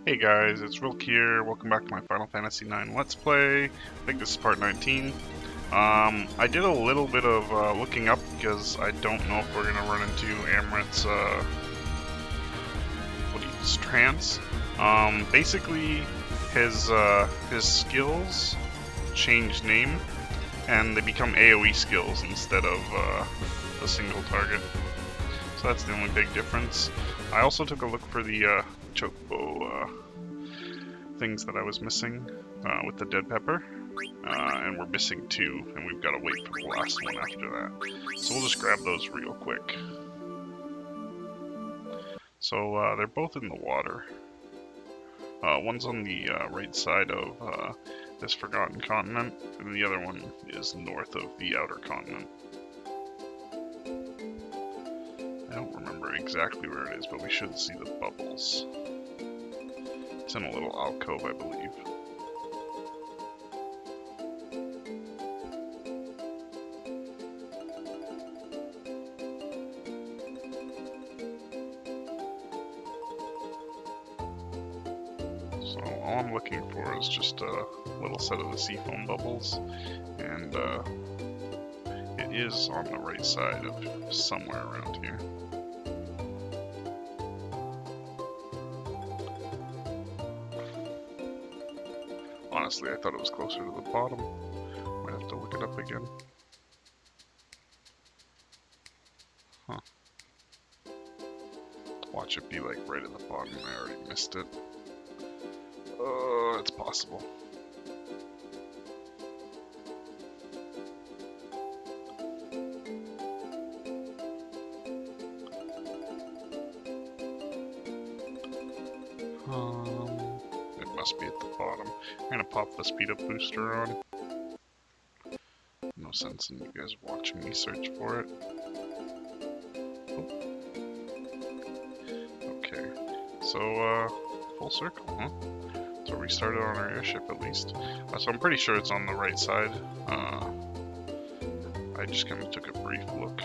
Hey guys, it's Rilk here. Welcome back to my Final Fantasy IX Let's Play. I think this is part 19. I did a little bit of looking up because I don't know if we're going to run into Amrit's, trance. Basically, his skills change name, and they become AoE skills instead of the single target. So that's the only big difference. I also took a look for the Chocobo things that I was missing with the dead pepper, and we're missing 2, and we've got to wait for the last one after that. So we'll just grab those real quick. So they're both in the water. One's on the right side of this Forgotten Continent, and the other one is north of the Outer Continent. I don't remember exactly where it is, but we should see the bubbles. It's in a little alcove, I believe. So all I'm looking for is just a little set of the seafoam bubbles, and it is on the right side of somewhere around here. Honestly, I thought it was closer to the bottom. Might have to look it up again. Huh. Watch it be like right at the bottom. I already missed it. It's possible. It must be at the bottom. I'm gonna pop the speed up booster on. No sense in you guys watching me search for it. Oh. Okay, so full circle, huh? So we started on our airship at least. So I'm pretty sure it's on the right side. I just kind of took a brief look,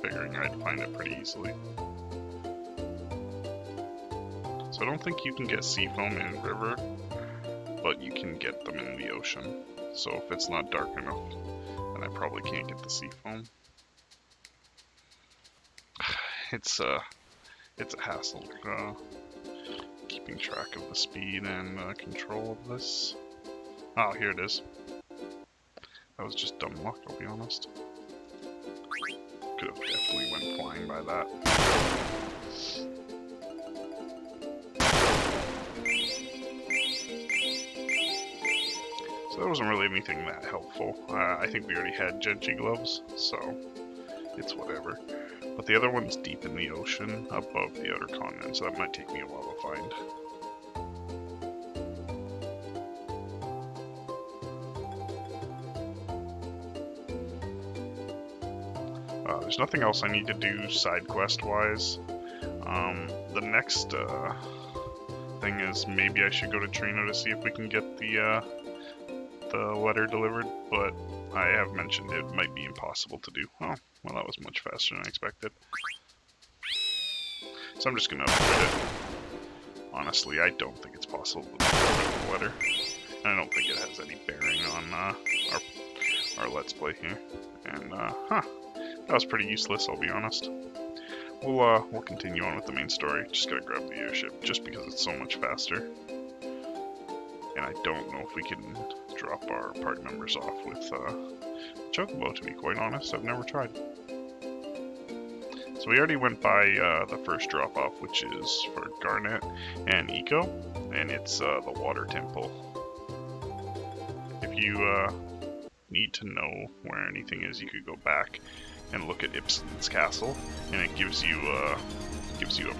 figuring I'd find it pretty easily. So I don't think you can get seafoam in river, but you can get them in the ocean. So if it's not dark enough, then I probably can't get the seafoam. It's a hassle keeping track of the speed and control of this. Oh, here it is. That was just dumb luck, I'll be honest. Could have definitely went flying by that. So that wasn't really anything that helpful. I think we already had Genji gloves, so it's whatever. But the other one's deep in the ocean above the Outer Continent, so that might take me a while to find. There's nothing else I need to do side quest wise. The next thing is maybe I should go to Trino to see if we can get the letter delivered, but I have mentioned it might be impossible to do. Oh, well, that was much faster than I expected. So I'm just gonna avoid it. Honestly, I don't think it's possible to deliver the letter. And I don't think it has any bearing on our Let's Play here. And, that was pretty useless, I'll be honest. We'll continue on with the main story. Just gotta grab the airship, just because it's so much faster. And I don't know if we can drop our part numbers off with Chocobo, to be quite honest. I've never tried. So we already went by the first drop-off, which is for Garnet and Eco, and it's the Water Temple. If you need to know where anything is, you could go back and look at Ipsen's castle, and it gives you a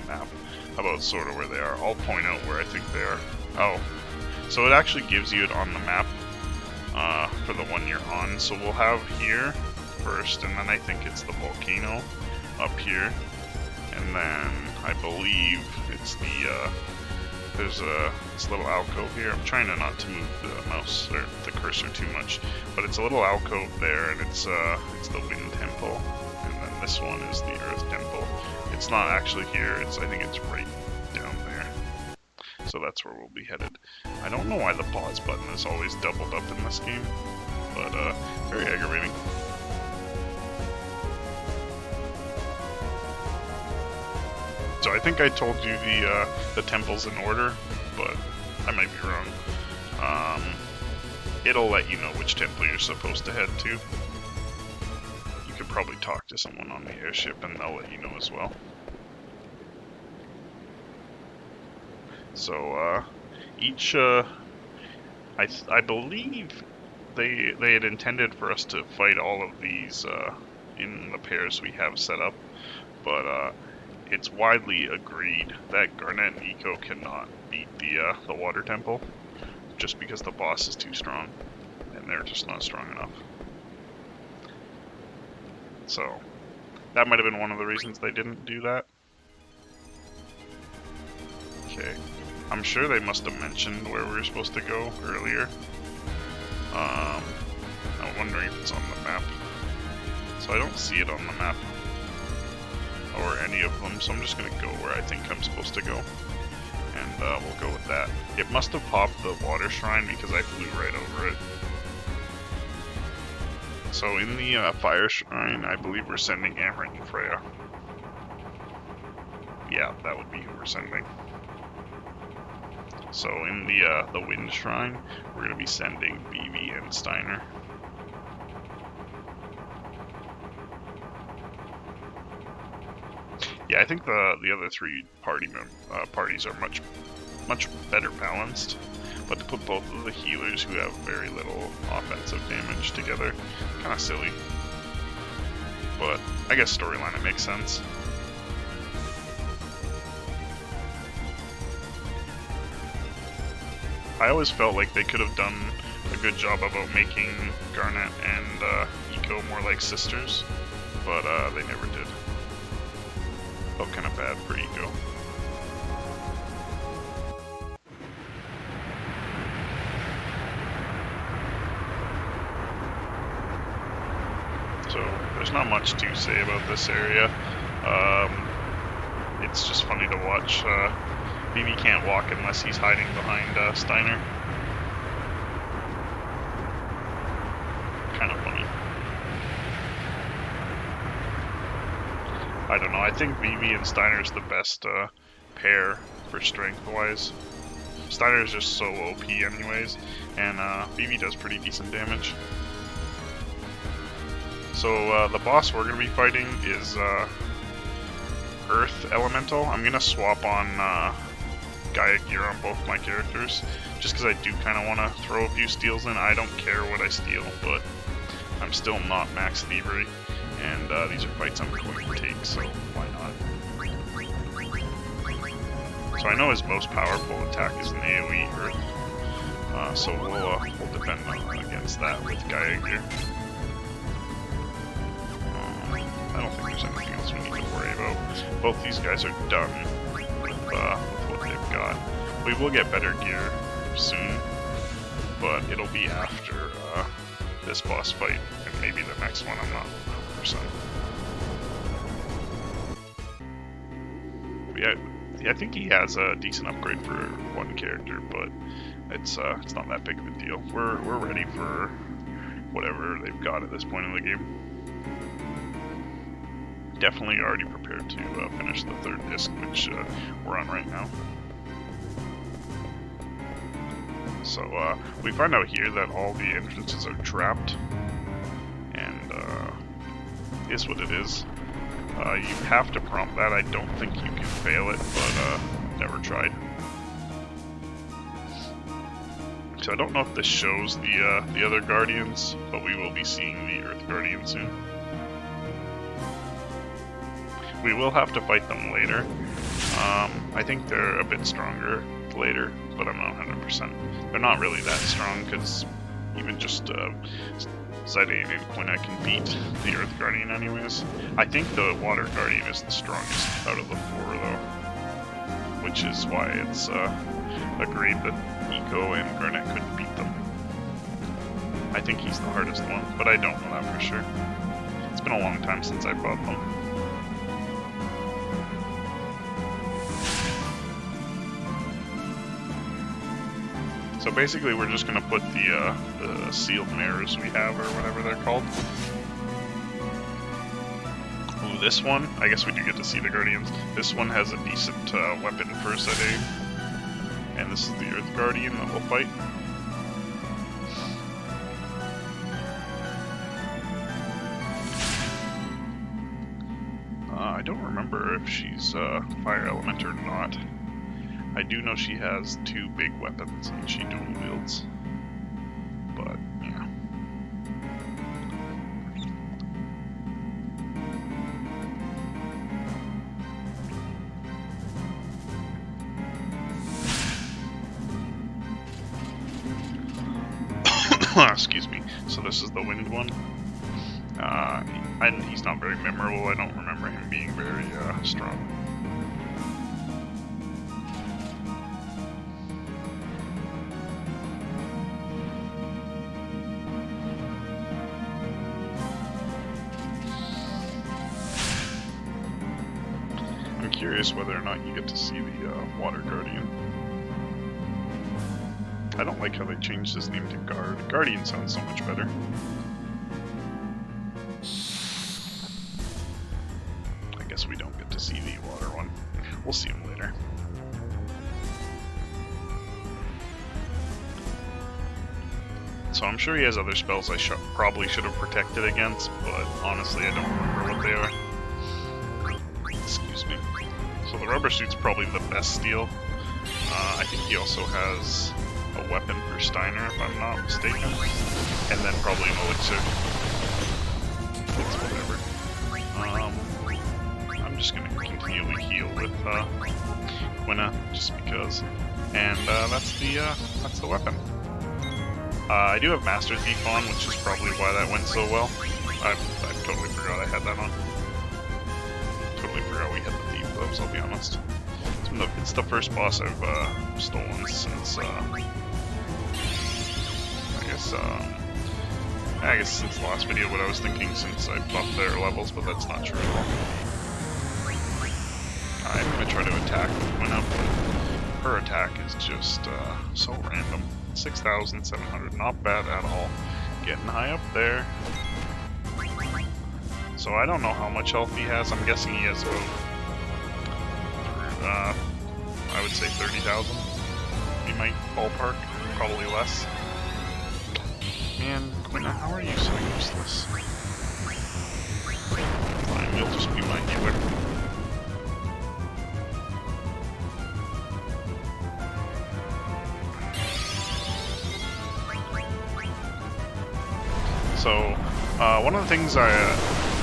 map about sort of where they are. I'll point out where I think they are. Oh, so it actually gives you it on the map for the one you're on. So we'll have here first, and then I think it's the volcano up here, and then I believe it's the there's this little alcove here. I'm trying not to move the mouse or the cursor too much, but it's a little alcove there, and it's the Wind Temple, and then this one is the Earth Temple. It's not actually here. I think it's right down there. So that's where we'll be headed. I don't know why the pause button is always doubled up in this game, but very aggravating. So I think I told you the temple's in order, but I might be wrong. It'll let you know which temple you're supposed to head to. You could probably talk to someone on the airship and they'll let you know as well. So each, I believe they had intended for us to fight all of these in the pairs we have set up, but it's widely agreed that Garnet and Eco cannot beat the water temple, just because the boss is too strong, and they're just not strong enough. So that might have been one of the reasons they didn't do that. Okay, I'm sure they must have mentioned where we were supposed to go earlier. I'm wondering if it's on the map. So I don't see it on the map, or any of them, so I'm just gonna go where I think I'm supposed to go, and we'll go with that. It must have popped the water shrine because I flew right over it. So in the fire shrine, I believe we're sending Amaranth and Freya. Yeah, that would be who we're sending. So in the wind shrine, we're gonna be sending Vivi and Steiner. Yeah, I think the other three parties are much better balanced, but to put both of the healers who have very little offensive damage together, kind of silly. But I guess storyline it makes sense. I always felt like they could have done a good job about making Garnet and Eco more like sisters, but they never did. Felt kind of bad for Eco. So there's not much to say about this area. It's just funny to watch. Vivi can't walk unless he's hiding behind Steiner. Kind of funny. I don't know, I think Vivi and Steiner's the best pair for strength-wise. Steiner's just so OP anyways, and Vivi does pretty decent damage. So the boss we're going to be fighting is Earth Elemental. I'm going to swap on Gaia Gear on both my characters, just because I do kind of want to throw a few steals in. I don't care what I steal, but I'm still not max thievery, and these are fights I'm going to take, so why not? So I know his most powerful attack is an AoE Earth, so we'll defend against that with Gaia Gear. I don't think there's anything else we need to worry about. Both these guys are done with what they've got. We will get better gear soon, but it'll be after this boss fight, and maybe the next one. I'm not 100%. Yeah, I think he has a decent upgrade for one character, but it's not that big of a deal. We're ready for whatever they've got at this point in the game. Definitely already prepared to finish the third disc, which we're on right now. So we find out here that all the entrances are trapped, and is what it is. You have to prompt that. I don't think you can fail it, but never tried. So I don't know if this shows the other Guardians, but we will be seeing the Earth Guardian soon. We will have to fight them later. I think they're a bit stronger later, but I'm not 100%. They're not really that strong, because even just Zidane 8 I can beat the Earth Guardian anyways. I think the Water Guardian is the strongest out of the four, though, which is why it's agreed that Eco and Garnet couldn't beat them. I think he's the hardest one, but I don't know that for sure. It's been a long time since I fought them. So basically we're just going to put the sealed mirrors we have, or whatever they're called. Ooh, this one, I guess we do get to see the Guardians. This one has a decent weapon for set aid. And this is the Earth Guardian that we'll fight. I don't remember if she's fire element or not. I do know she has 2 big weapons and she dual wields. But, yeah. Excuse me. So this is the wind one. And he's not very memorable. I don't remember him being very strong. I'm curious whether or not you get to see the Water Guardian. I don't like how they changed his name to Guard. Guardian sounds so much better. I guess we don't get to see the water one. We'll see him later. So I'm sure he has other spells I probably should have protected against, but honestly I don't remember what they are. Excuse me. So the rubber suit's probably the best steal. I think he also has a weapon for Steiner, if I'm not mistaken. And then probably an elixir. It's whatever. I'm just gonna continually heal with Quina, just because. And that's the weapon. I do have Master's Thief on, which is probably why that went so well. I totally forgot I had that on. Totally forgot we had the Thief gloves, I'll be honest. It's the first boss I've stolen since, I guess since the last video, what I was thinking since I buffed their levels, but that's not true at all. I'm gonna try to attack with Quina, but her attack is just so random. 6,700, not bad at all. Getting high up there. So I don't know how much health he has. I'm guessing he has about, I would say 30,000. He might ballpark, probably less. And Quina, how are you so useless? Fine, you'll just be my healer. So, one of the things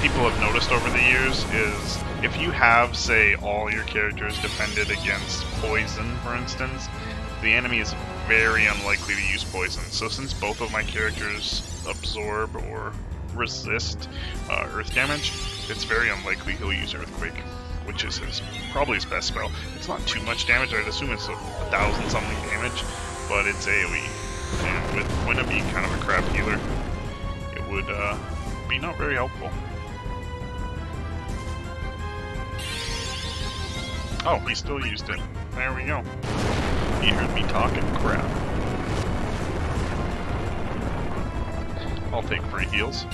people have noticed over the years is if you have, say, all your characters defended against poison, for instance, the enemy is very unlikely to use poison. So since both of my characters absorb or resist earth damage, it's very unlikely he'll use Earthquake, which is probably his best spell. It's not too much damage. I'd assume it's 1,000 something damage, but it's AoE. And with Quina being kind of a crap healer, would be not very helpful. Oh, he still used it. There we go. He heard me talking crap. I'll take free heals.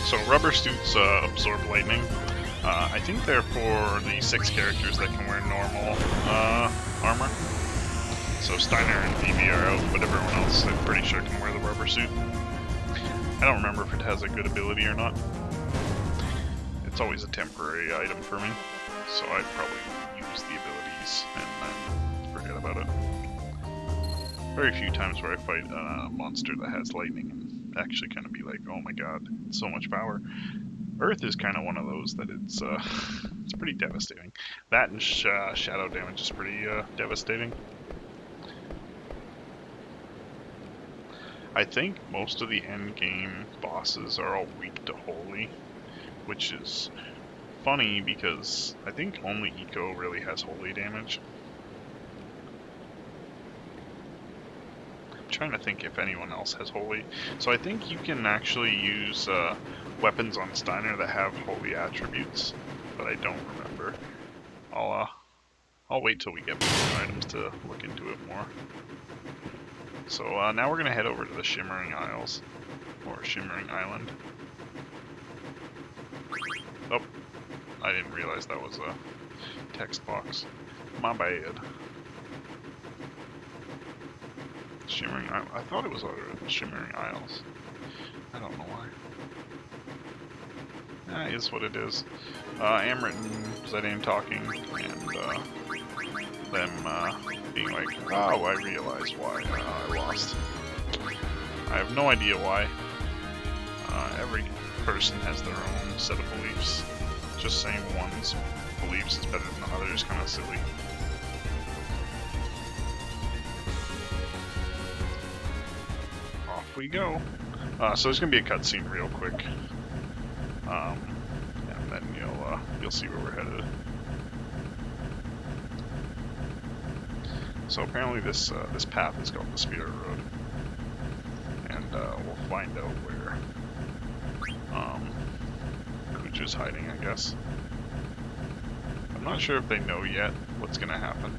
So rubber suits absorb lightning. I think they're for the 6 characters that can wear normal armor. So Steiner and Phoebe are out, but everyone else I'm pretty sure can wear the rubber suit. I don't remember if it has a good ability or not. It's always a temporary item for me, so I'd probably use the abilities and then forget about it. Very few times where I fight a monster that has lightning and actually kind of be like, oh my god, it's so much power. Earth is kind of one of those that it's pretty devastating. That and shadow damage is pretty devastating. I think most of the end game bosses are all weak to Holy, which is funny because I think only Eco really has Holy damage. trying to think if anyone else has holy. So I think you can actually use weapons on Steiner that have holy attributes, but I don't remember. I'll wait till we get more items to look into it more. So now we're gonna head over to the Shimmering Isles, or Shimmering Island. Oh, I didn't realize that was a text box. My bad. Shimmering Isles. I thought it was Shimmering Isles. I don't know why. That is what it is. Amrit and Zidane talking, and them being like, oh, I realized why I lost. I have no idea why. Every person has their own set of beliefs. Just saying one's beliefs is better than others is kind of silly. Off we go. So there's gonna be a cutscene real quick, and then you'll see where we're headed. So apparently this path is called the Spirit Road, and we'll find out where Kuja's hiding, I guess. I'm not sure if they know yet what's gonna happen.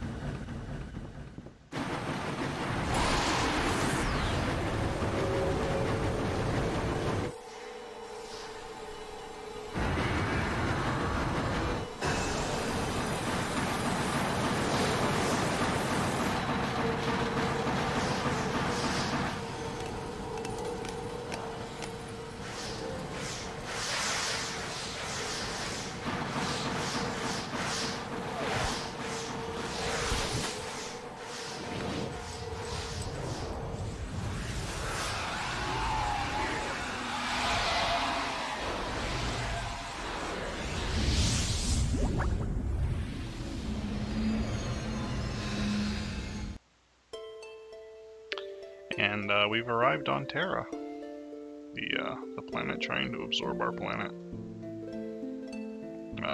And we've arrived on Terra, the planet trying to absorb our planet.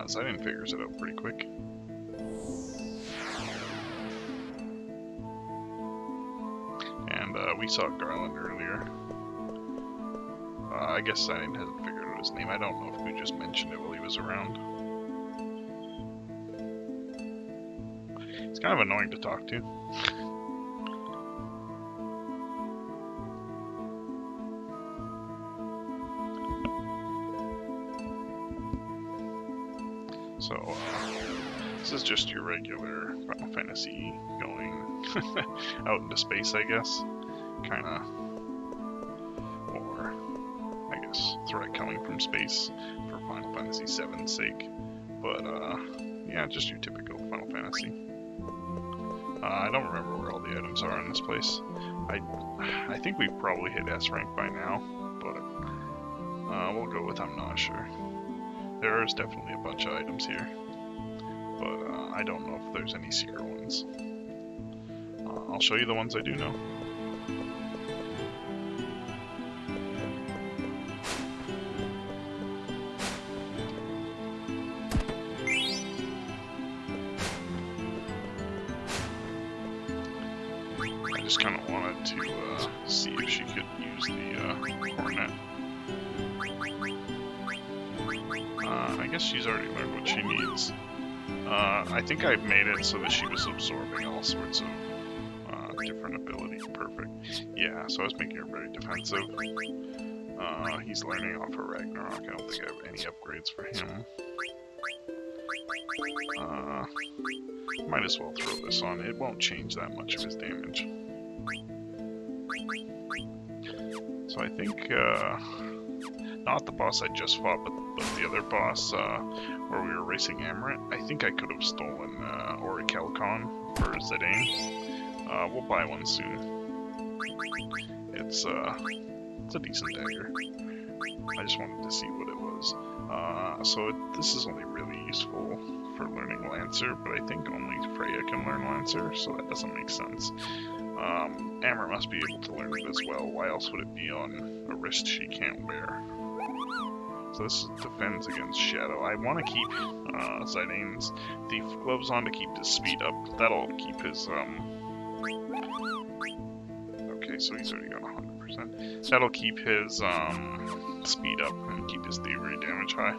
Zidane figures it out pretty quick. And we saw Garland earlier. I guess Zidane hasn't figured out his name. I don't know if we just mentioned it while he was around. It's kind of annoying to talk to. So, this is just your regular Final Fantasy going out into space, I guess. Kinda. Or, I guess, threat coming from space for Final Fantasy VII's sake. But, yeah, just your typical Final Fantasy. I don't remember where all the items are in this place. I think we've probably hit S rank by now, but we'll go with I'm not sure. There's definitely a bunch of items here, but I don't know if there's any secret ones. I'll show you the ones I do know. I just kind of wanted to see if she could use the Coronet. I guess she's already learned what she needs. I think I've made it so that she was absorbing all sorts of different abilities. Perfect. Yeah, so I was making her very defensive. He's learning off of Ragnarok. I don't think I have any upgrades for him. Might as well throw this on. It won't change that much of his damage. So I think, not the boss I just fought, but the other boss, where we were racing Amrit, I think I could have stolen Orichalcon for Zidane. We'll buy one soon. It's a decent dagger. I just wanted to see what it was. This is only really useful for learning Lancer, but I think only Freya can learn Lancer, so that doesn't make sense. Amrit must be able to learn it as well. Why else would it be on a wrist she can't wear? So this defends against Shadow. I want to keep Zidane's Thief Gloves on to keep his speed up. That'll keep his, okay, Okay, so he's already got 100%. That'll keep his speed up and keep his thievery damage high.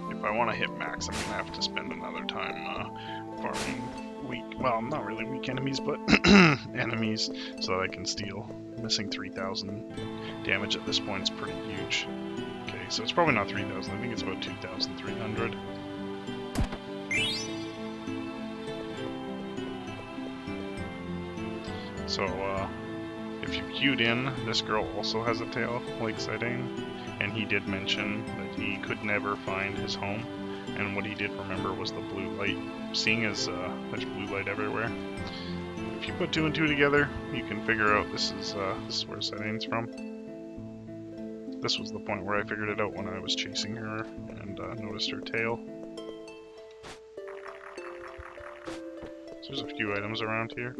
If I want to hit max, I'm going to have to spend another time farming weak, well, not really weak enemies, but enemies, so that I can steal. Missing 3,000 damage at this point is pretty huge. Okay, so it's probably not 3,000, I think it's about 2,300. So, if you queued in, this girl also has a tail, like Zidane, and he did mention that he could never find his home, and what he did remember was the blue light. Seeing as there's blue light everywhere, if you put 2 and 2 together, you can figure out this is where Zidane's from. This was the point where I figured it out when I was chasing her and noticed her tail. So there's a few items around here. I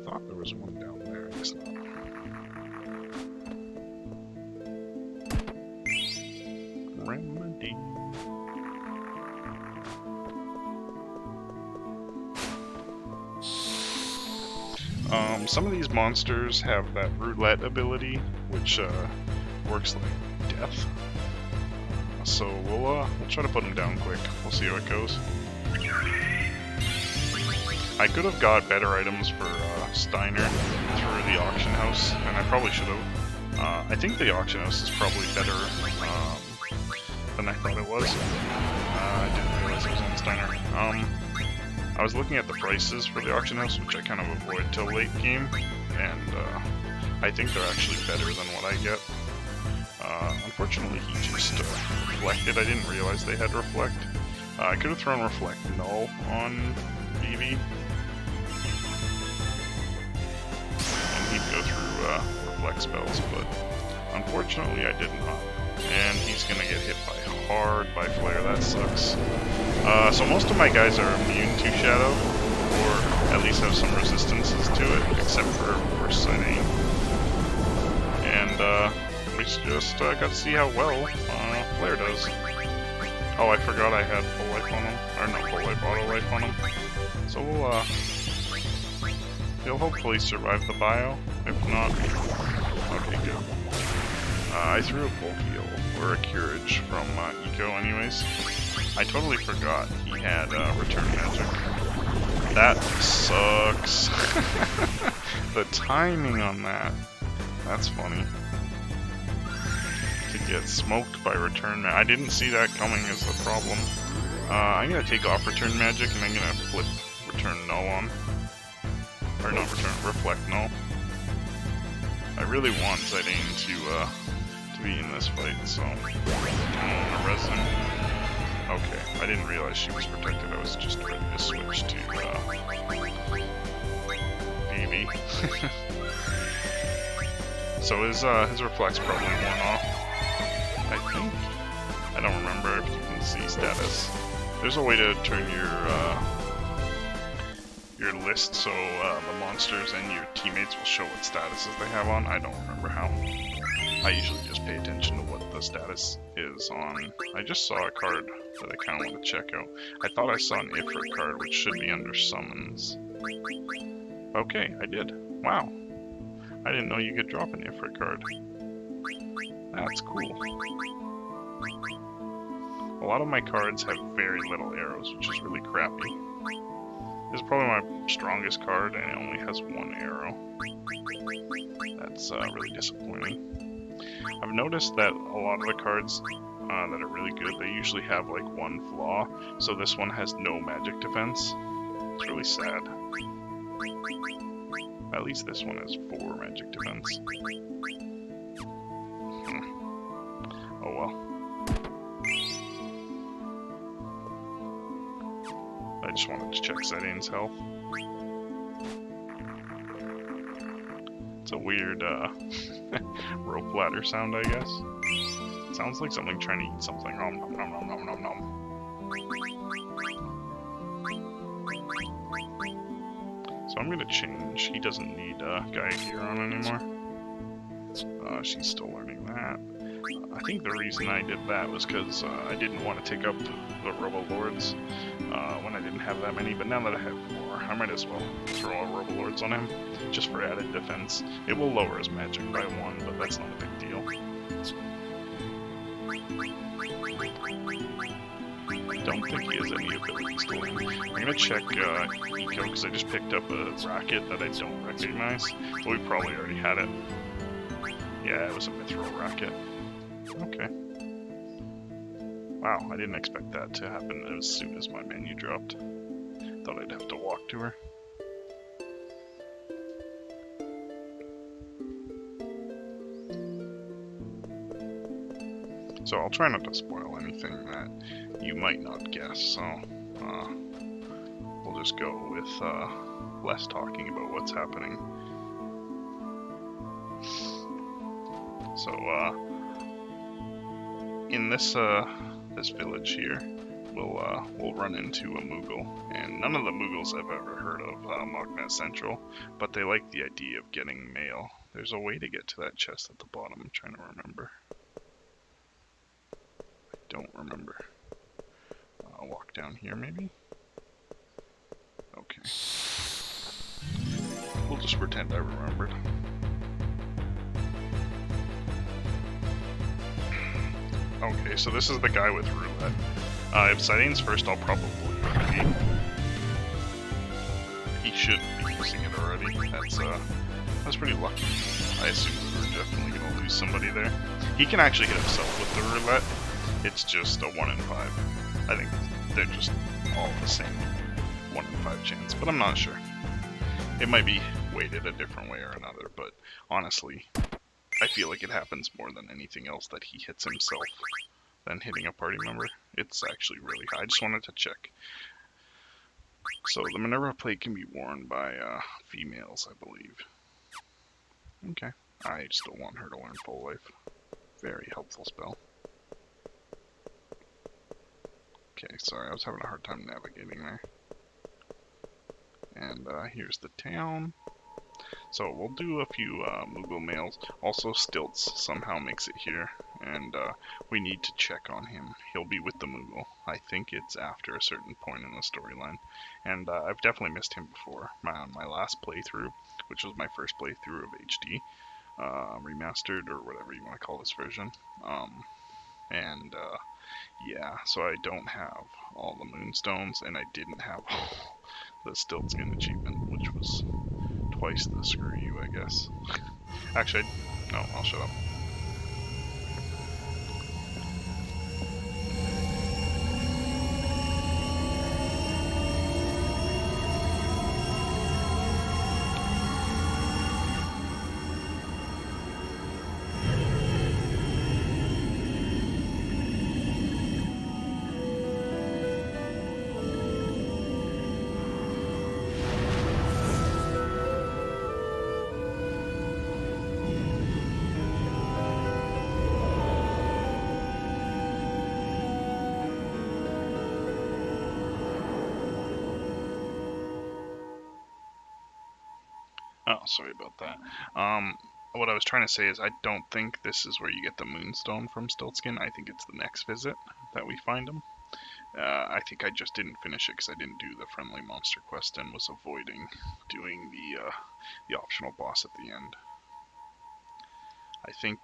thought there was one down there, I guess not. Remedy. Some of these monsters have that roulette ability, which works like death. So we'll try to put them down quick. We'll see how it goes. I could have got better items for Steiner through the auction house, and I probably should have. I think the auction house is probably better than I thought it was. I didn't realize it was on Steiner. I was looking at the prices for the auction house, which I kind of avoid till late game, and I think they're actually better than what I get. Unfortunately, he just reflected. I didn't realize they had reflect. I could have thrown reflect null on Vivi, and he'd go through reflect spells, but unfortunately I did not. And he's gonna get hit hard by flare. That sucks. So most of my guys are immune to shadow, or at least have some resistances to it, except for Zidane. And we just got to see how well flare does. Oh, I forgot I had full life on him, or not full life, auto life on him. So he'll hopefully survive the bio. If not, okay, good. I threw a full heal, or a curage from Eco anyways. I totally forgot he had return magic. That sucks. The timing on that. That's funny. To get smoked by return magic. I didn't see that coming as the problem. I'm gonna take off return magic and I'm gonna flip return null on. Or not return, reflect null. I really want Zidane to be in this fight, so I'm gonna res him. Okay, I didn't realize she was protected. I was just ready to switch to Vivi. So his reflect's probably worn off. I think. I don't remember if you can see status. There's a way to turn your list so the monsters and your teammates will show what statuses they have on. I don't remember how. I usually just pay attention to what the status is on. I just saw a card that I kind of want to check out. I thought I saw an Ifrit card, which should be under summons. Okay, I did. Wow. I didn't know you could drop an Ifrit card. That's cool. A lot of my cards have very little arrows, which is really crappy. This is probably my strongest card, and it only has 1 arrow. That's really disappointing. I've noticed that a lot of the cards that are really good, they usually have like 1 flaw, so this one has no magic defense. It's really sad. At least this one has 4 magic defense. Oh well. I just wanted to check Zidane's health. It's a weird rope ladder sound, I guess. It sounds like something trying to eat something. Nom nom nom nom nom nom nom. So I'm gonna change. He doesn't need Gaia gear on anymore. She's still learning that. I think the reason I did that was because I didn't want to take up the Robo Lords when I didn't have that many, but now that I have more, I might as well throw a Robo Lords on him, just for added defense. It will lower his magic by 1, but that's not a big deal. I don't think he has any abilities to win. I'm gonna check Eco, because I just picked up a rocket that I don't recognize. Well, we probably already had it. Yeah, it was a Mithril rocket. Okay. Wow, I didn't expect that to happen as soon as my menu dropped. Thought I'd have to walk to her. So I'll try not to spoil anything that you might not guess, so we'll just go with less talking about what's happening. So in this this village here, we'll run into a Moogle, and none of the Moogles I've ever heard of Mognet Central, but they like the idea of getting mail. There's a way to get to that chest at the bottom. I'm trying to remember. I don't remember. I'll walk down here maybe? Okay. We'll just pretend I remembered. Okay, so this is the guy with roulette. If sightings first, I'll probably repeat. He should be using it already. That's pretty lucky. I assume we were definitely gonna lose somebody there. He can actually hit himself with the roulette. It's just a 1 in 5. I think they're just all the same 1 in 5 chance, but I'm not sure. It might be weighted a different way or another, but honestly, I feel like it happens more than anything else that he hits himself than hitting a party member. It's actually really high. I just wanted to check. So the Minerva plate can be worn by females, I believe. Okay. I still want her to learn Full Life. Very helpful spell. Okay, sorry, I was having a hard time navigating there. And here's the town. So we'll do a few Moogle males. Also, Stilts somehow makes it here, and we need to check on him. He'll be with the Moogle. I think it's after a certain point in the storyline. And I've definitely missed him before. My last playthrough, which was my first playthrough of HD, remastered, or whatever you want to call this version. Yeah, so I don't have all the Moonstones, and I didn't have the Stiltskin achievement, which was twice the screw you, I guess. Actually, no, I'll shut up. Oh, sorry about that. What I was trying to say is I don't think this is where you get the Moonstone from Stiltskin. I think it's the next visit that we find him. I think I just didn't finish it because I didn't do the friendly monster quest and was avoiding doing the optional boss at the end. I think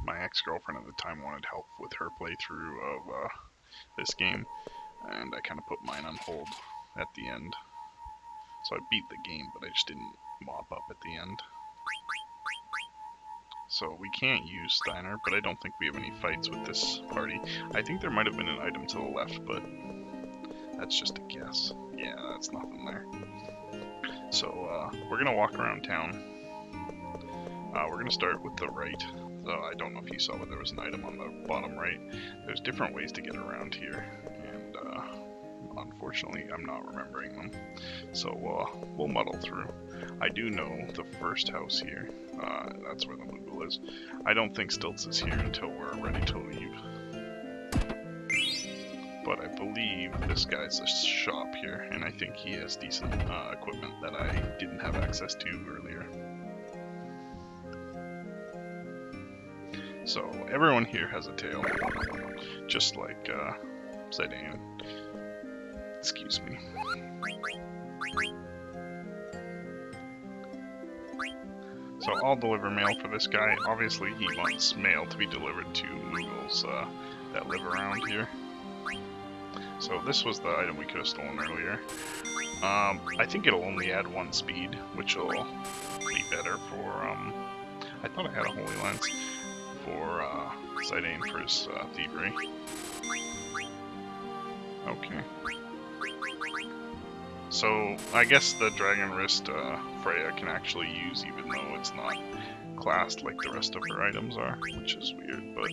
my ex-girlfriend at the time wanted help with her playthrough of this game, and I kind of put mine on hold at the end. So I beat the game, but I just didn't mop up at the end. So we can't use Steiner, but I don't think we have any fights with this party. I think there might have been an item to the left, but that's just a guess. Yeah, that's nothing there. So we're gonna walk around town. We're gonna start with the right. So I don't know if you saw, but there was an item on the bottom right. There's different ways to get around here, and unfortunately I'm not remembering them. So we'll muddle through. I do know the first house here. That's where the Moogle is. I don't think Stilts is here until we're ready to leave. But I believe this guy's a shop here, and I think he has decent equipment that I didn't have access to earlier. So everyone here has a tail, just like Zidane. Excuse me. So I'll deliver mail for this guy. Obviously he wants mail to be delivered to Moogles that live around here. So this was the item we could have stolen earlier. I think it'll only add 1 speed, which will be better for, I thought I had a Holy Lance for Zidane for his thievery. Okay. So I guess the Dragon Wrist Freya can actually use, even though it's not classed like the rest of her items are, which is weird, but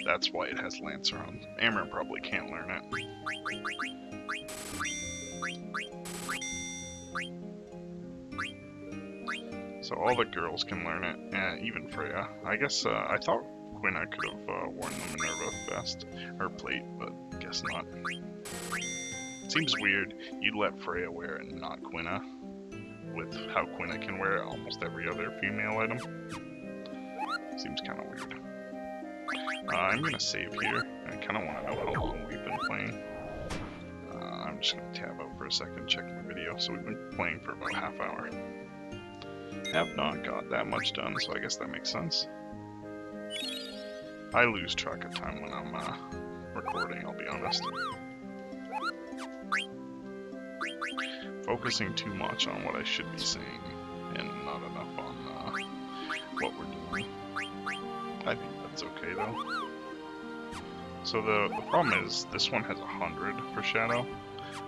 that's why it has Lancer on. Amber probably can't learn it. So all the girls can learn it, even Freya. I guess I thought Quina could have worn the Minerva vest, or plate, but guess not. Seems weird you'd let Freya wear it and not Quina, with how Quina can wear almost every other female item. Seems kind of weird. I'm gonna save here. I kind of want to know how long we've been playing. I'm just gonna tab out for a second, check my video. So we've been playing for about half hour. Have not got that much done, so I guess that makes sense. I lose track of time when I'm recording, I'll be honest. Focusing too much on what I should be saying, and not enough on what we're doing. I think that's okay though. So the problem is, this one has 100 for Shadow.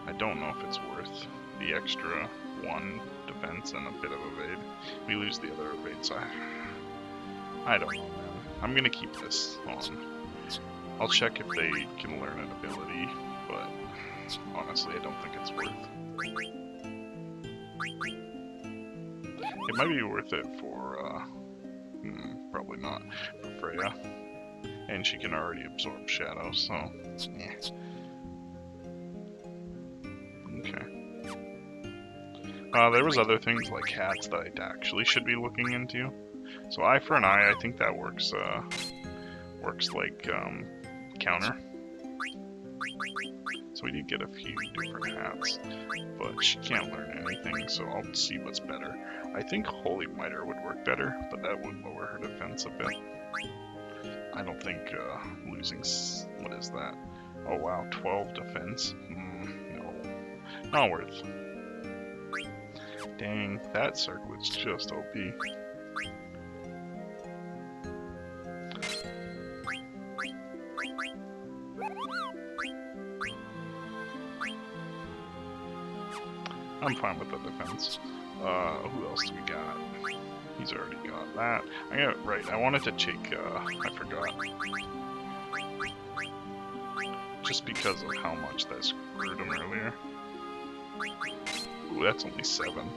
I don't know if it's worth the extra 1 defense and a bit of evade. We lose the other evade, so I don't know, man. I'm gonna keep this on. I'll check if they can learn an ability, but honestly I don't think it's worth. It might be worth it for, probably not, for Freya. And she can already absorb Shadow, so, yeah. Okay. There was other things like hats that I actually should be looking into. So eye for an eye, I think that works like, counter. So we did get a few different hats, but she can't learn anything, so I'll see what's better. I think Holy Miter would work better, but that would lower her defense a bit. I don't think losing, what is that? Oh wow, 12 defense? No, not worth. Dang, that circlet's just OP. I'm fine with the defense. Who else do we got? He's already got that. Right, I wanted to check, I forgot. Just because of how much that screwed him earlier. Ooh, that's only 7.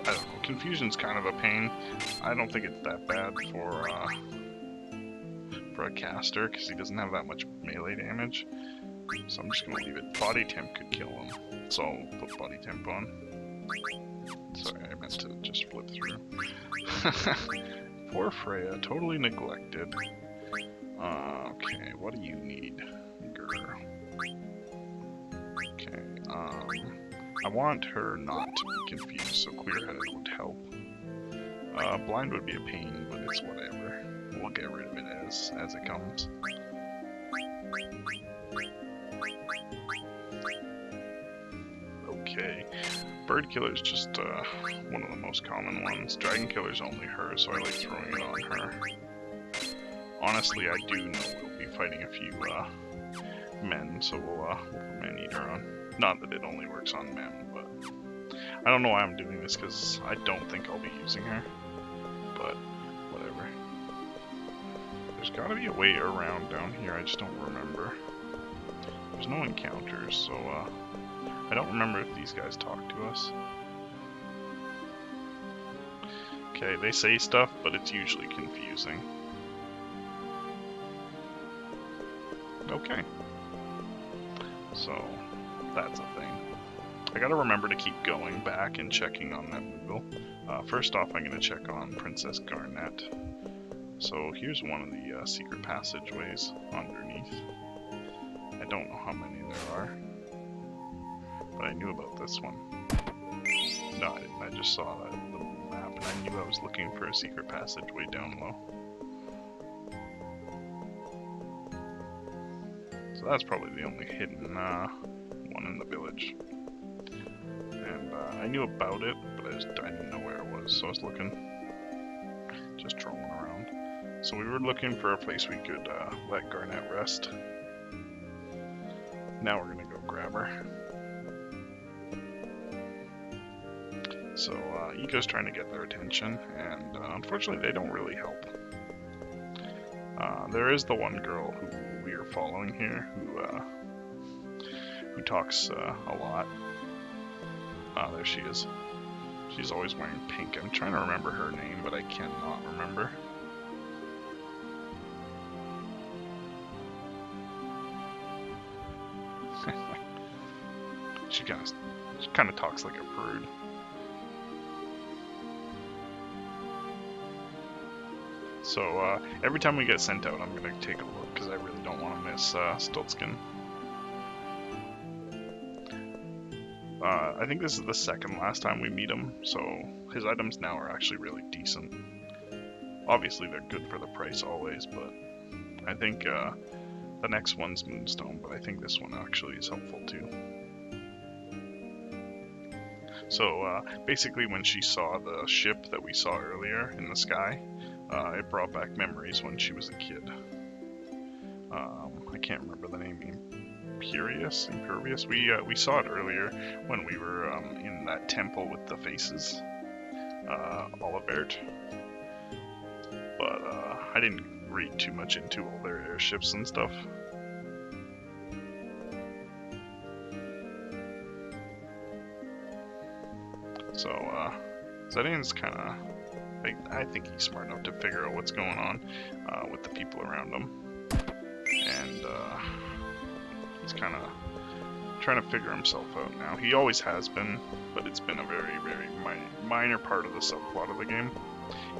I don't know, Confusion's kind of a pain. I don't think it's that bad for a caster, because he doesn't have that much melee damage. So I'm just gonna leave it. Body Temp could kill him, so I'll put Body Temp on. Sorry, I meant to just flip through. Poor Freya, totally neglected. Okay, what do you need, girl? Okay, I want her not to be confused, so Clear-Headed would help. Blind would be a pain, but it's whatever. We'll get rid of it as it comes. Okay, Bird Killer is just one of the most common ones. Dragon Killer's only her, so I like throwing it on her. Honestly, I do know we'll be fighting a few men, so we'll put Man-Eater on. Not that it only works on men, but I don't know why I'm doing this, because I don't think I'll be using her. But whatever. There's gotta be a way around down here, I just don't remember. There's no encounters, so I don't remember if these guys talk to us. Okay, they say stuff, but it's usually confusing. Okay. So, that's a thing. I gotta remember to keep going back and checking on that Moogle. First off, I'm gonna check on Princess Garnet. So here's one of the secret passageways underneath. I don't know how many there are, but I knew about this one. No, I didn't. I just saw the map and I knew I was looking for a secret passageway down low. So that's probably the only hidden one in the village. And I knew about it, but I didn't know where it was, so I was looking, just roaming around. So we were looking for a place we could let Garnet rest. Now we're gonna go grab her. So Eco's trying to get their attention, and unfortunately they don't really help. There is the one girl who we are following here, who talks a lot. There she is. She's always wearing pink. I'm trying to remember her name, but I cannot remember. She kind of talks like a prude. So every time we get sent out, I'm gonna take a look because I really don't want to miss Stiltskin. I think this is the second last time we meet him, so his items now are actually really decent. Obviously they're good for the price always, but I think the next one's Moonstone, but I think this one actually is helpful too. So basically when she saw the ship that we saw earlier in the sky, it brought back memories when she was a kid. I can't remember the name. Impervious? We saw it earlier when we were in that temple with the faces. Olivert. But I didn't read too much into all their airships and stuff. So Zedian's kind of... I think he's smart enough to figure out what's going on with the people around him. And he's kind of trying to figure himself out now. He always has been, but it's been a very, very minor part of the subplot of the game.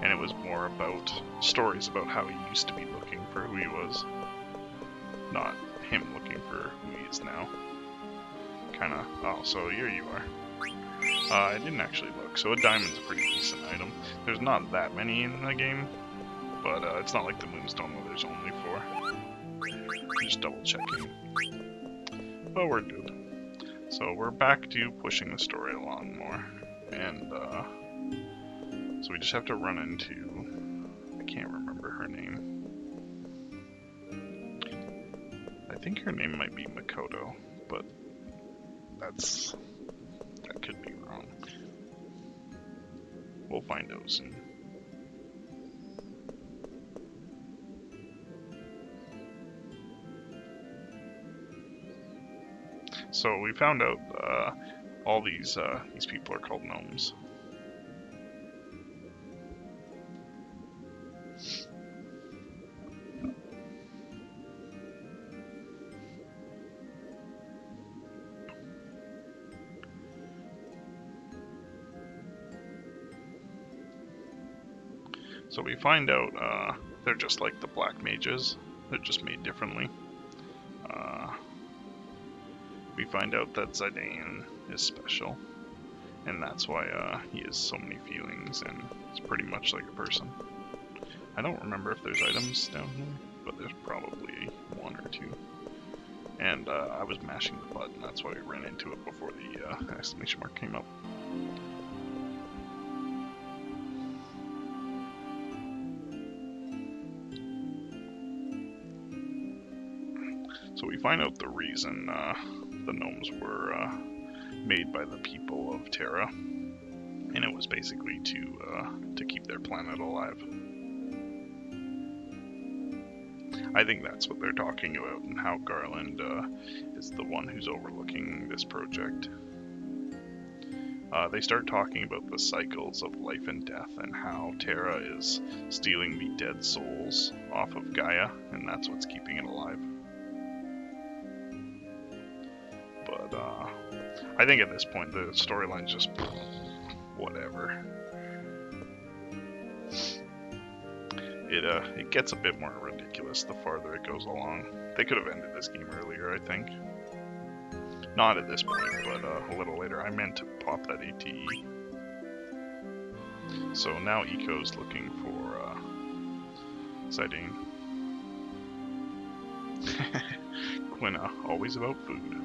And it was more about stories about how he used to be looking for who he was. Not him looking for who he is now. Kind of, oh, so here you are. I didn't actually look, so a diamond's a pretty decent item. There's not that many in the game, but it's not like the Moonstone where there's only 4. Just double checking. But we're good. So we're back to pushing the story along more. And so we just have to run into... I can't remember her name. I think her name might be Makoto, but that could be wrong. We'll find out soon. So we found out all these people are called gnomes. So we find out they're just like the black mages. They're just made differently. We find out that Zidane is special, and that's why he has so many feelings, and he's pretty much like a person. I don't remember if there's items down here, but there's probably 1 or 2. And I was mashing the button, that's why we ran into it before the exclamation mark came up. So we find out the reason the gnomes were made by the people of Terra, and it was basically to keep their planet alive. I think that's what they're talking about, and how Garland is the one who's overlooking this project. They start talking about the cycles of life and death, and how Terra is stealing the dead souls off of Gaia, and that's what's keeping it alive. But I think at this point the storyline's just whatever. It gets a bit more ridiculous the farther it goes along. They could have ended this game earlier, I think. Not at this point, but a little later. I meant to pop that ATE. So now Eco's looking for Zidane. Quina, always about food.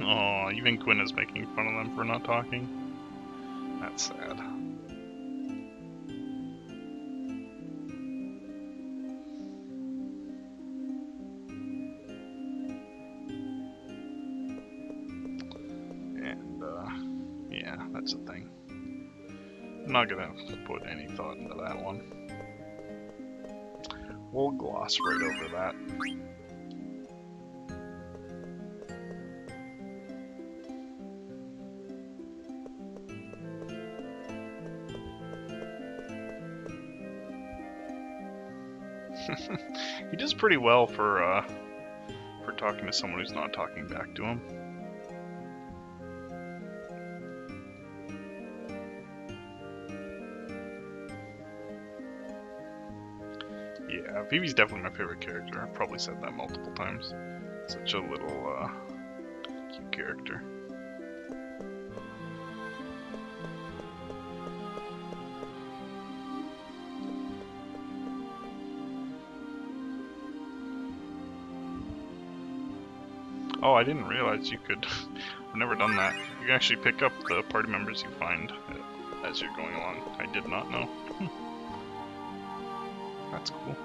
Oh, even Quinn is making fun of them for not talking. That's sad. And, yeah, that's the thing. I'm not gonna put any thought into that one. We'll gloss right over that. He does pretty well for talking to someone who's not talking back to him. Yeah, Vivi's definitely my favorite character. I've probably said that multiple times. Such a little cute character. Oh, I didn't realize you could. I've never done that. You can actually pick up the party members you find as you're going along. I did not know. That's cool.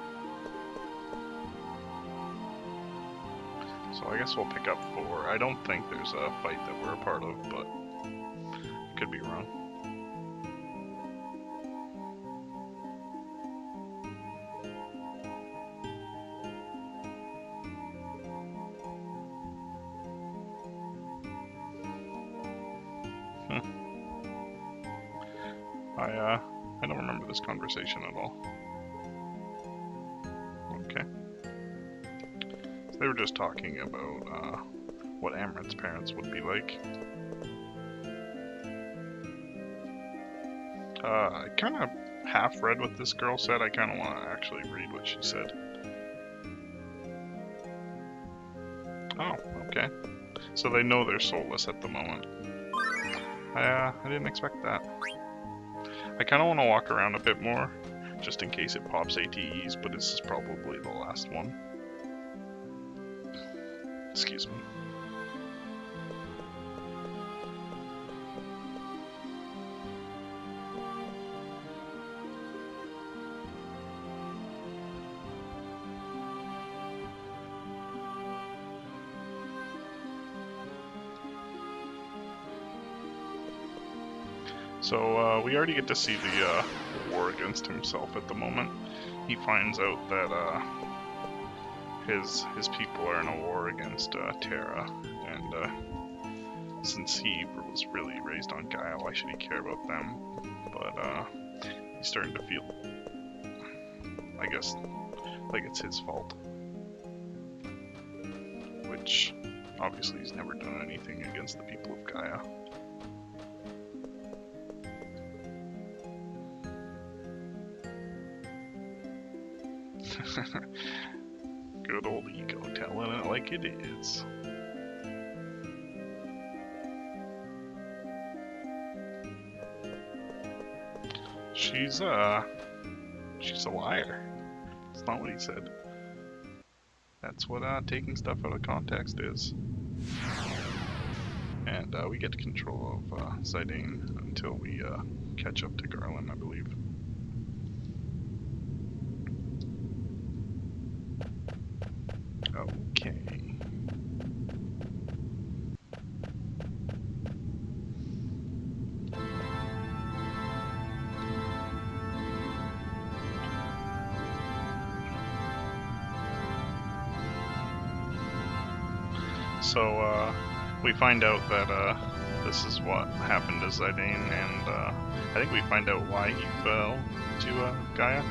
So I guess we'll pick up 4. I don't think there's a fight that we're a part of, but I could be wrong. I don't remember this conversation at all. Okay. So they were just talking about what Amaranth's parents would be like. I kind of half read what this girl said. I kind of want to actually read what she said. Oh, okay. So they know they're soulless at the moment. I didn't expect that. I kind of want to walk around a bit more, just in case it pops ATEs, but this is probably the last one. Excuse me. So we already get to see the war against himself at the moment. He finds out that his people are in a war against Terra, and since he was really raised on Gaia, why should he care about them? But he's starting to feel, I guess, like it's his fault. Which, obviously, he's never done anything against the people of Gaia. Good old Eco, telling it like it is. She's a liar. That's not what he said. That's what taking stuff out of context is. And we get control of Zidane until we catch up to Garland, I believe. Okay. So we find out that this is what happened to Zidane, and I think we find out why he fell to Gaia.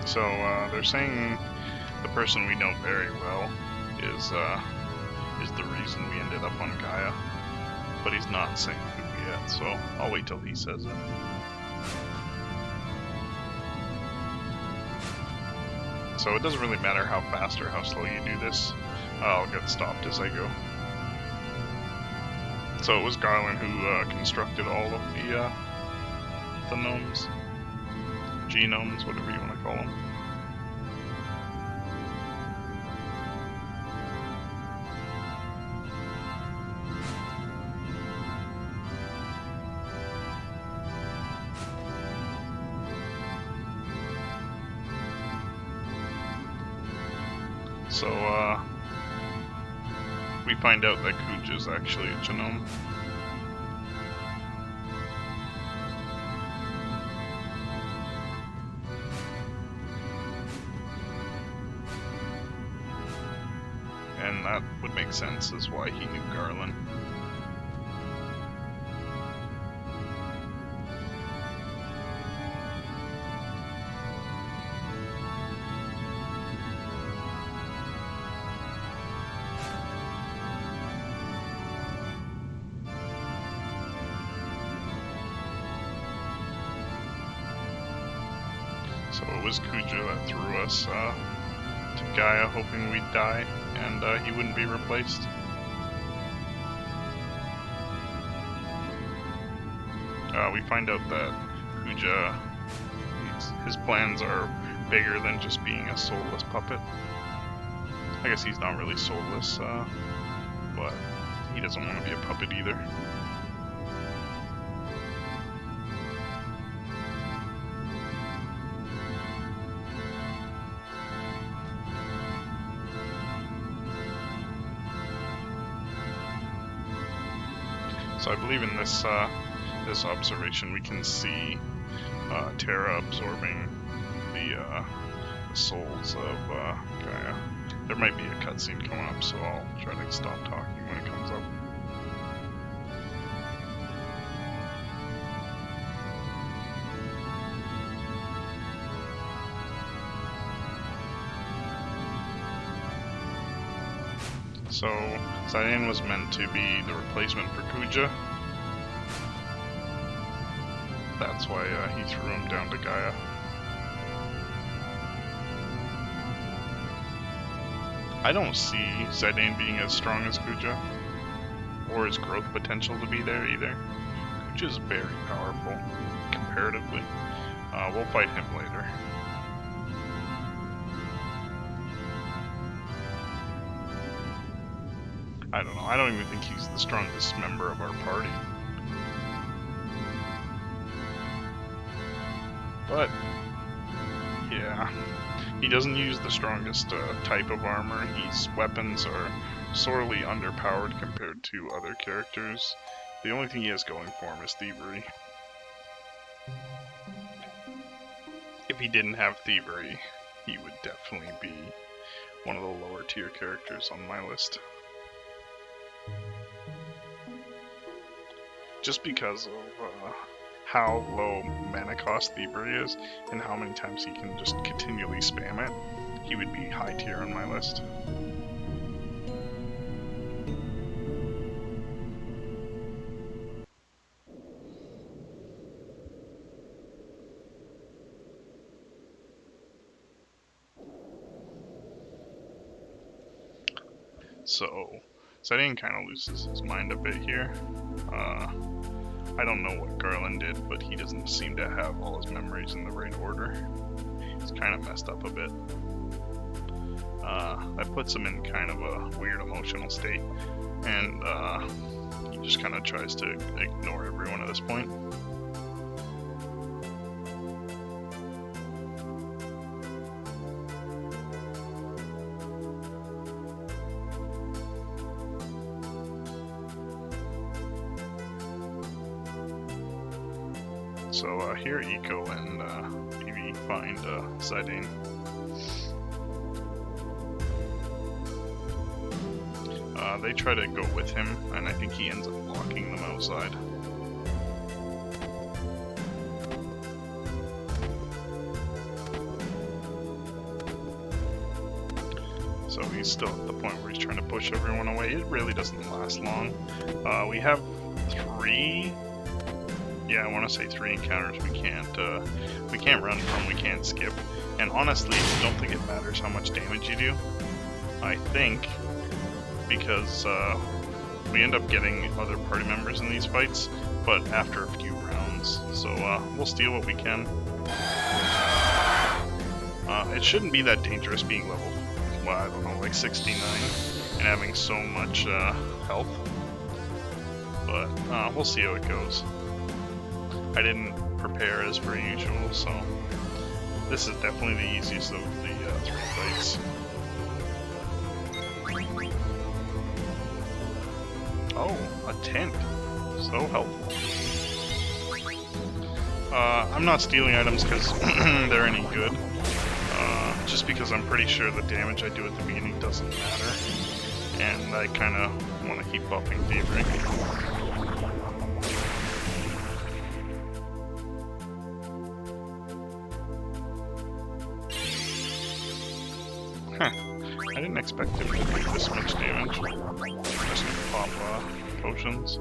So they're saying the person we know very well is the reason we ended up on Gaia, but he's not saying who yet. So I'll wait till he says it. So it doesn't really matter how fast or how slow you do this. I'll get stopped as I go. So it was Garland who constructed all of the gnomes. Genomes, whatever you want to call them. So, we find out that Kuja is actually a genome. And that would make sense as why he knew Garland. So it was Kuja that threw us to Gaia, hoping we'd die and he wouldn't be replaced. We find out that Kuja, his plans are bigger than just being a soulless puppet. I guess he's not really soulless, but he doesn't want to be a puppet either. So I believe in this this observation we can see Terra absorbing the souls of Gaia. There might be a cutscene coming up, so I'll try to stop talking when it comes up. So, Zidane was meant to be the replacement for Kuja. That's why he threw him down to Gaia. I don't see Zidane being as strong as Kuja, or his growth potential to be there either. Kuja's very powerful, comparatively. We'll fight him later. I don't know, I don't even think he's the strongest member of our party. But, yeah, he doesn't use the strongest type of armor. His weapons are sorely underpowered compared to other characters. The only thing he has going for him is thievery. If he didn't have thievery, he would definitely be one of the lower tier characters on my list. Just because of how low mana cost thievery is and how many times he can just continually spam it, he would be high tier on my list. So, Zidane kind of loses his mind a bit here. I don't know what Garland did, but he doesn't seem to have all his memories in the right order. He's kind of messed up a bit. That puts him in kind of a weird emotional state, and he just kind of tries to ignore everyone at this point. So here Eco and maybe find Zidane. They try to go with him, and I think he ends up blocking them outside. So he's still at the point where he's trying to push everyone away. It really doesn't last long. We have 3. Yeah, I want to say 3 encounters we can't run from, we can't skip. And honestly, I don't think it matters how much damage you do. I think because we end up getting other party members in these fights, but after a few rounds. So we'll steal what we can. It shouldn't be that dangerous being level, well, I don't know, like 69 and having so much health. But we'll see how it goes. I didn't prepare as per usual, so this is definitely the easiest of the 3 fights. Oh, a tent. So helpful. I'm not stealing items because they're any good. Just because I'm pretty sure the damage I do at the beginning doesn't matter. And I kind of want to keep buffing thievery. Huh. I didn't expect him to do this much damage. Just gonna pop potions.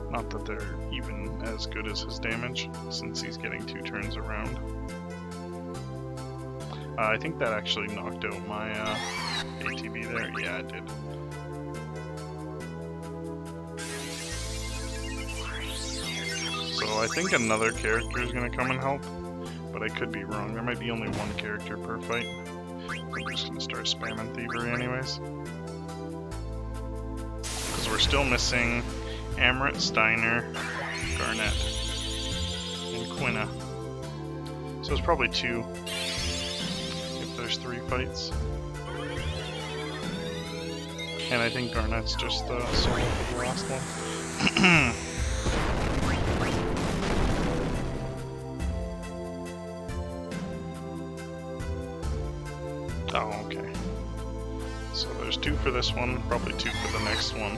Not that they're even as good as his damage, since he's getting 2 turns around. I think that actually knocked out my ATB there. Yeah, it did. So I think another character is going to come and help, but I could be wrong. There might be only 1 character per fight. I'm just going to start spamming thievery anyways. Because we're still missing Amrit, Steiner, Garnet, and Quina. So it's probably 2 if there's 3 fights. And I think Garnet's just solo for the last one. Oh, okay. So there's 2 for this one, probably 2 for the next one.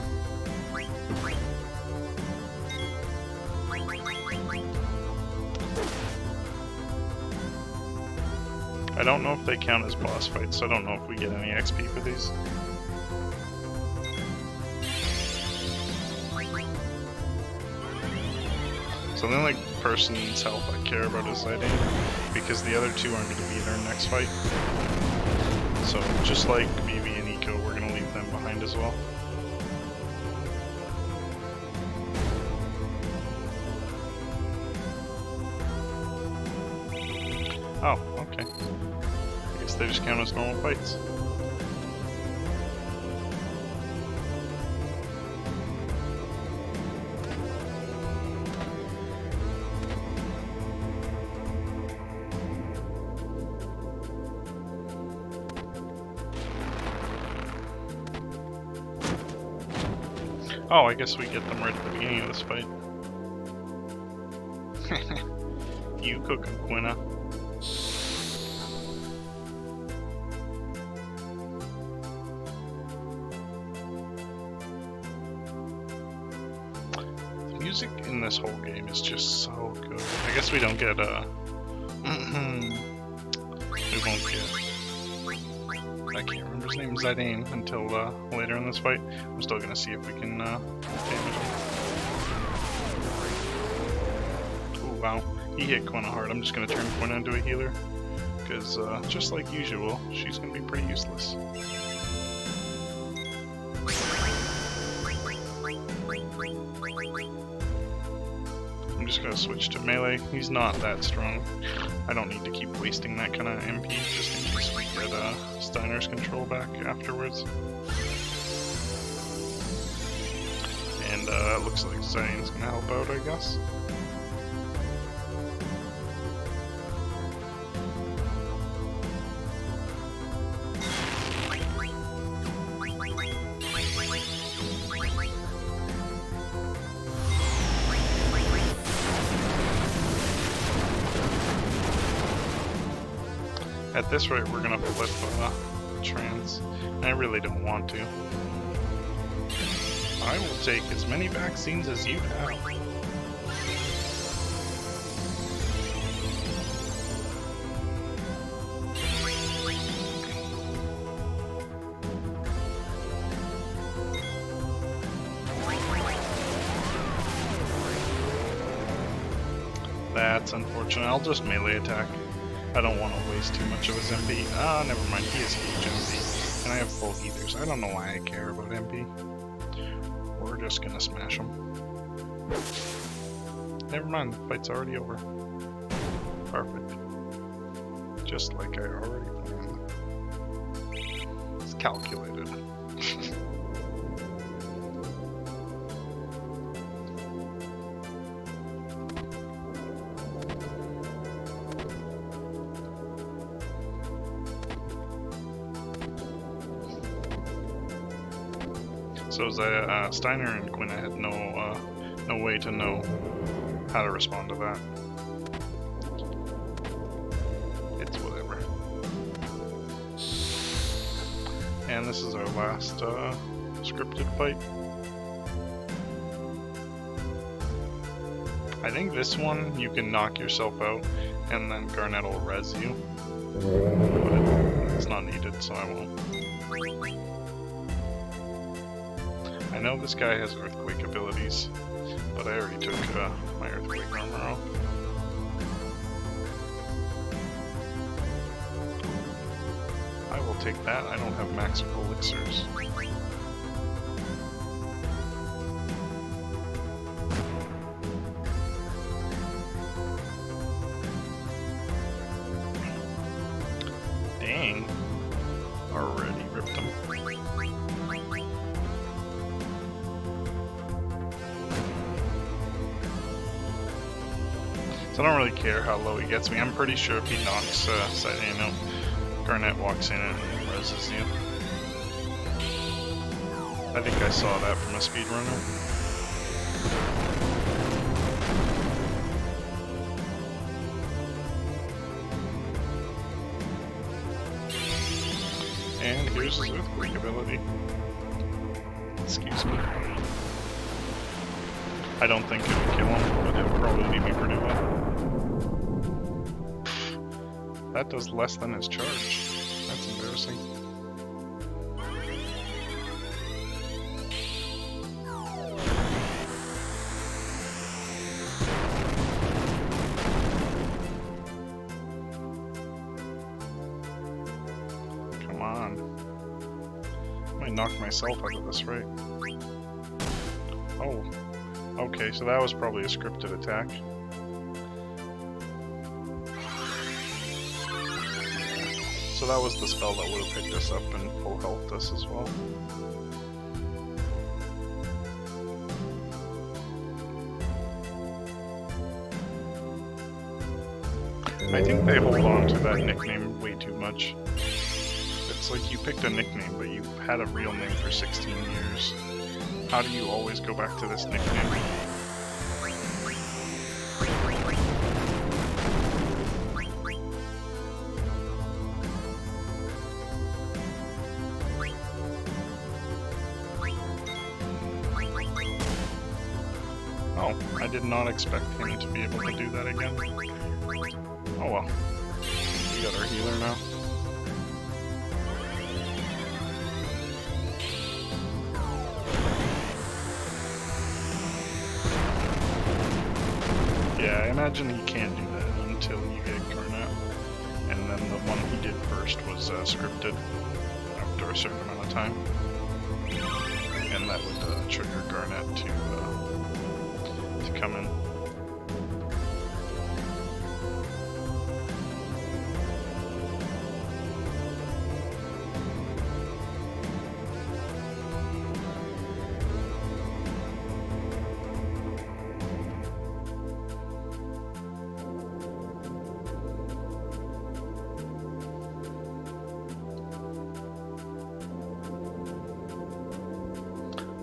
I don't know if they count as boss fights, so I don't know if we get any XP for these. So the only person's health I care about is Zidane, because the other 2 aren't going to be in our next fight. So just like Vivi and Eco, we're going to leave them behind as well. Oh, okay. I guess they just count as normal fights. Oh, I guess we get them right at the beginning of this fight. You cook Quina. The music in this whole game is just so good. I guess we don't get we won't get, I can't remember his name, Zidane, until later in this fight. I'm still gonna see if we can damage him. Ooh, wow. He hit Quina hard. I'm just gonna turn Quina into a healer. Because, just like usual, she's gonna be pretty useless. I'm just gonna switch to melee. He's not that strong. I don't need to keep wasting that kind of MP just in case we get Steiner's control back afterwards. And it looks like Zidane's gonna help out, I guess. At this rate, we're gonna flip trans. I really don't want to. I will take as many vaccines as you have. That's unfortunate. I'll just melee attack. I don't want to waste too much of his MP. Ah, never mind. He has huge MP. And I have full healers. I don't know why I care about MP. We're just gonna smash him. Never mind. The fight's already over. Perfect. Just like I already planned. It's calculated. So Steiner and Quinn had no way to know how to respond to that. It's whatever. And this is our last scripted fight. I think this one you can knock yourself out and then Garnet will res you. But it's not needed, so I won't. I know this guy has earthquake abilities, but I already took my earthquake armor off. I will take that. I don't have max elixirs. Dang. Already ripped him. So I don't really care how low he gets me. I'm pretty sure if he knocks, Garnet walks in and reses you. I think I saw that from a speedrunner. And here's his earthquake ability. Excuse me. I don't think it'll kill him, but it'll probably leave me pretty well. That does less than his charge. That's embarrassing. Come on. I might knock myself out of this, right? Oh. Okay, so that was probably a scripted attack. So that was the spell that would have picked us up and full healthed us as well. I think they hold on to that nickname way too much. It's like you picked a nickname, but you had a real name for 16 years. How do you always go back to this nickname? Oh, I did not expect him to be able to do that again. Oh well. We got our healer now. Yeah, I imagine he can't do that until you get Garnet. And then the one he did first was scripted after a certain amount of time. And that would trigger Garnet to come in.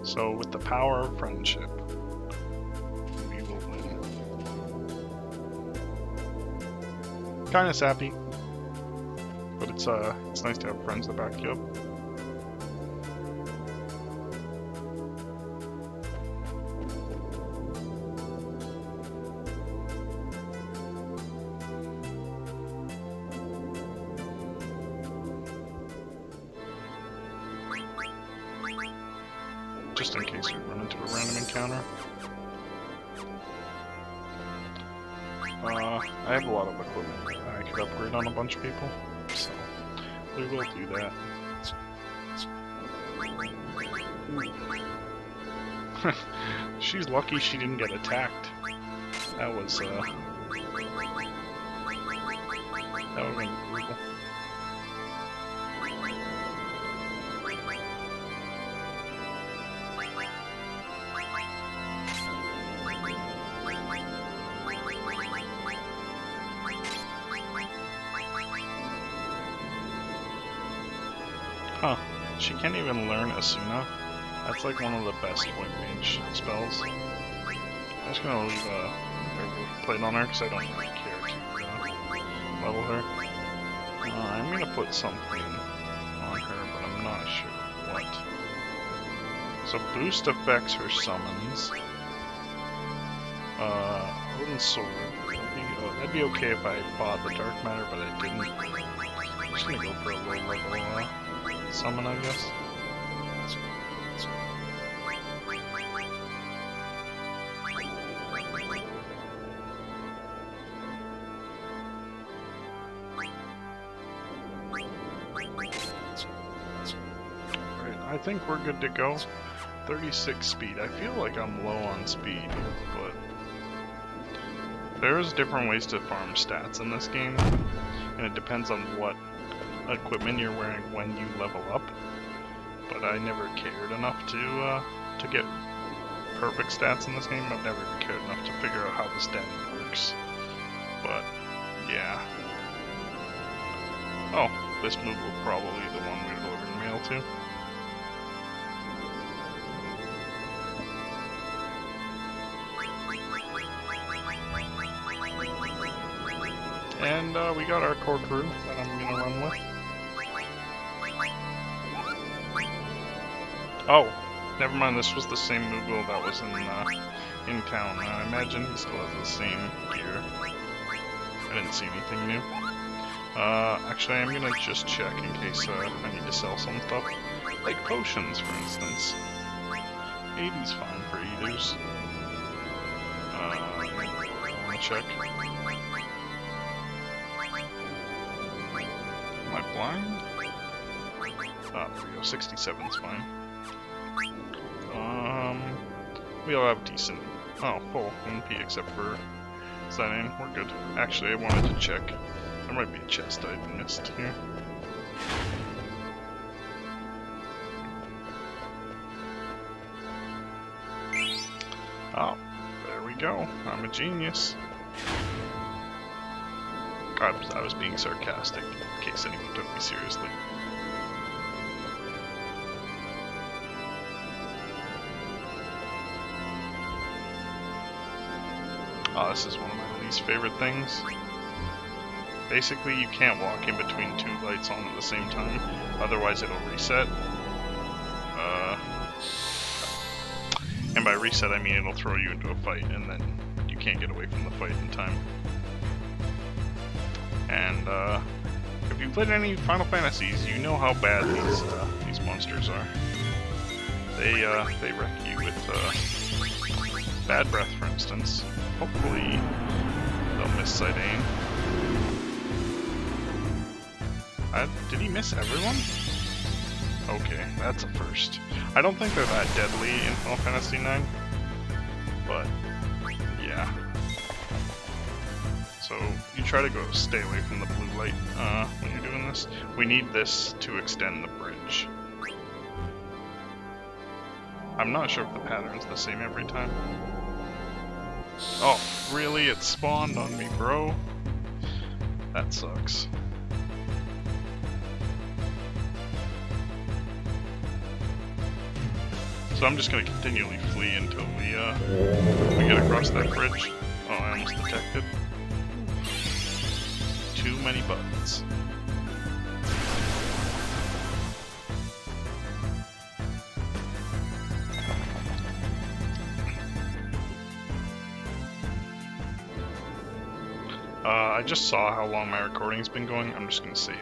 So with the power of friendship, we will win. Kinda sappy. it's nice to have friends that back you up. Just in case we run into a random encounter. I have a lot of equipment I could upgrade on a bunch of people, so we will do that. She's lucky she didn't get attacked. That was, that would've been brutal. Huh. She can't even learn Asuna. That's like one of the best white mage spells. I'm just gonna leave a plate on her because I don't really care to level her. I'm gonna put something on her, but I'm not sure what. So boost affects her summons. Odin Sword. That'd be okay if I bought the Dark Matter, but I didn't. I'm just gonna go for a low level summon, I guess. Right, I think we're good to go. 36 speed. I feel like I'm low on speed, but there's different ways to farm stats in this game, and it depends on what equipment you're wearing when you level up, but I never cared enough to get perfect stats in this game. I've never cared enough to figure out how the stat works, but yeah. Oh, this move will probably be the one we're delivering mail to. And we got our core crew that I'm gonna run with. Oh, never mind. This was the same Moogle that was in town. I imagine he still has the same gear. I didn't see anything new. Actually, I'm gonna just check in case I need to sell some stuff, like potions, for instance. 80's fine for eaters. Let me check. Am I blind? Ah, there we go. 67's fine. We'll have decent. Oh, full MP except for sign-in. We're good. Actually, I wanted to check. There might be a chest I missed here. Oh, there we go. I'm a genius. I was being sarcastic, in case anyone took me seriously. Oh, this is one of my least favorite things. Basically, you can't walk in between two lights on at the same time, otherwise it'll reset. And by reset, I mean it'll throw you into a fight, and then you can't get away from the fight in time. And if you've played any Final Fantasies, you know how bad these monsters are. They wreck you with bad breath, for instance. Hopefully they'll miss sight aim. Did he miss everyone? Okay, that's a first. I don't think they're that deadly in Final Fantasy IX, but yeah. So you try to stay away from the blue light when you're doing this. We need this to extend the bridge. I'm not sure if the pattern's the same every time. Oh, really? It spawned on me, bro? That sucks. So I'm just gonna continually flee until we get across that bridge. Oh, I almost detected. Too many buttons. I just saw how long my recording's been going. I'm just going to save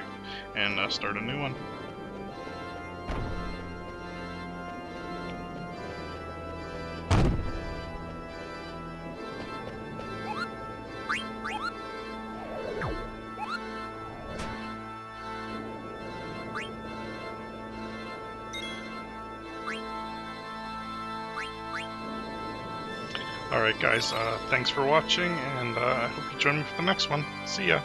and start a new one. Alright guys, thanks for watching, and I hope you join me for the next one. See ya!